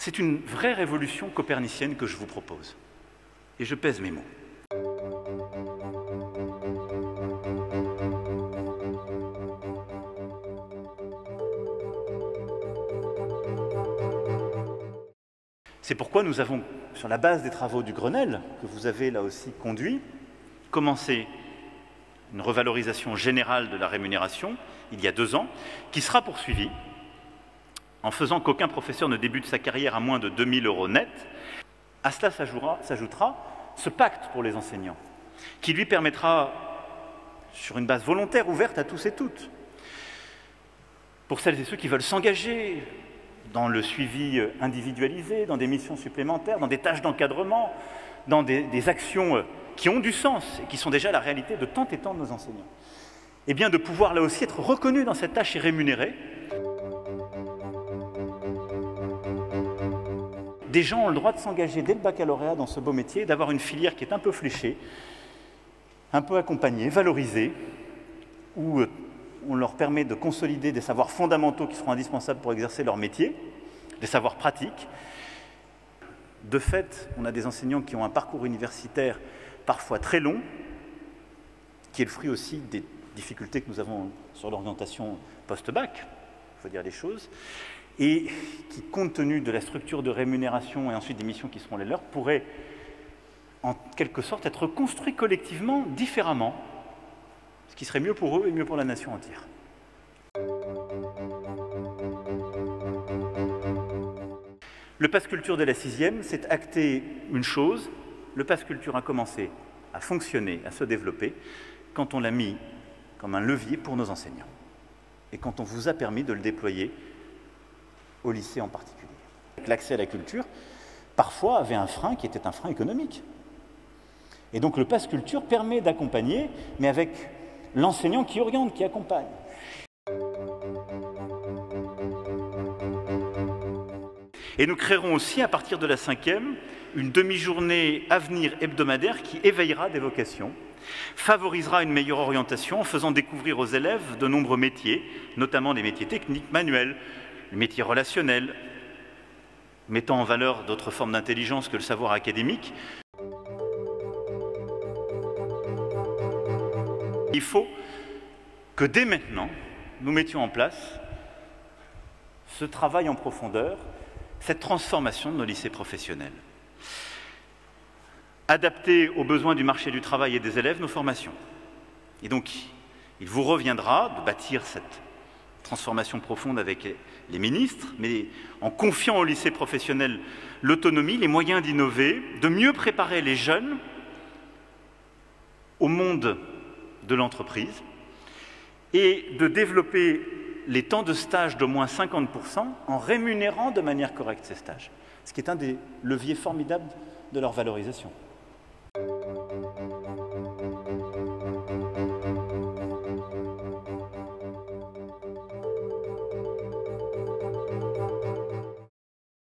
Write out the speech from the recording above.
C'est une vraie révolution copernicienne que je vous propose. Et je pèse mes mots. C'est pourquoi nous avons, sur la base des travaux du Grenelle, que vous avez là aussi conduit, commencé une revalorisation générale de la rémunération, il y a 2 ans, qui sera poursuivie en faisant qu'aucun professeur ne débute sa carrière à moins de 2 000 € net. À cela s'ajoutera ce pacte pour les enseignants, qui lui permettra, sur une base volontaire ouverte à tous et toutes, pour celles et ceux qui veulent s'engager dans le suivi individualisé, dans des missions supplémentaires, dans des tâches d'encadrement, dans des actions qui ont du sens et qui sont déjà la réalité de tant et tant de nos enseignants. Eh bien, de pouvoir là aussi être reconnus dans cette tâche et rémunérés. Des gens ont le droit de s'engager dès le baccalauréat dans ce beau métier, d'avoir une filière qui est un peu fléchée, un peu accompagnée, valorisée, où on leur permet de consolider des savoirs fondamentaux qui seront indispensables pour exercer leur métier, des savoirs pratiques. De fait, on a des enseignants qui ont un parcours universitaire parfois très long, qui est le fruit aussi des difficultés que nous avons sur l'orientation post-bac, il faut dire les choses, et qui, compte tenu de la structure de rémunération et ensuite des missions qui seront les leurs, pourraient en quelque sorte être construits collectivement différemment, ce qui serait mieux pour eux et mieux pour la nation entière. Le pass culture de la 6e, c'est acter une chose. Le pass culture a commencé à fonctionner, à se développer, quand on l'a mis comme un levier pour nos enseignants. Et quand on vous a permis de le déployer au lycée en particulier. L'accès à la culture, parfois, avait un frein qui était un frein économique. Et donc le pass culture permet d'accompagner, mais avec l'enseignant qui oriente, qui accompagne. Et nous créerons aussi, à partir de la 5e, une demi-journée avenir hebdomadaire qui éveillera des vocations, favorisera une meilleure orientation en faisant découvrir aux élèves de nombreux métiers, notamment des métiers techniques, manuels, les métiers relationnels, mettant en valeur d'autres formes d'intelligence que le savoir académique. Il faut que dès maintenant, nous mettions en place ce travail en profondeur, cette transformation de nos lycées professionnels. Adapter aux besoins du marché du travail et des élèves nos formations. Et donc, il vous reviendra de bâtir cette transformation profonde avec les ministres, mais en confiant aux lycées professionnels l'autonomie, les moyens d'innover, de mieux préparer les jeunes au monde de l'entreprise et de développer les temps de stage d'au moins 50% en rémunérant de manière correcte ces stages, ce qui est un des leviers formidables de leur valorisation.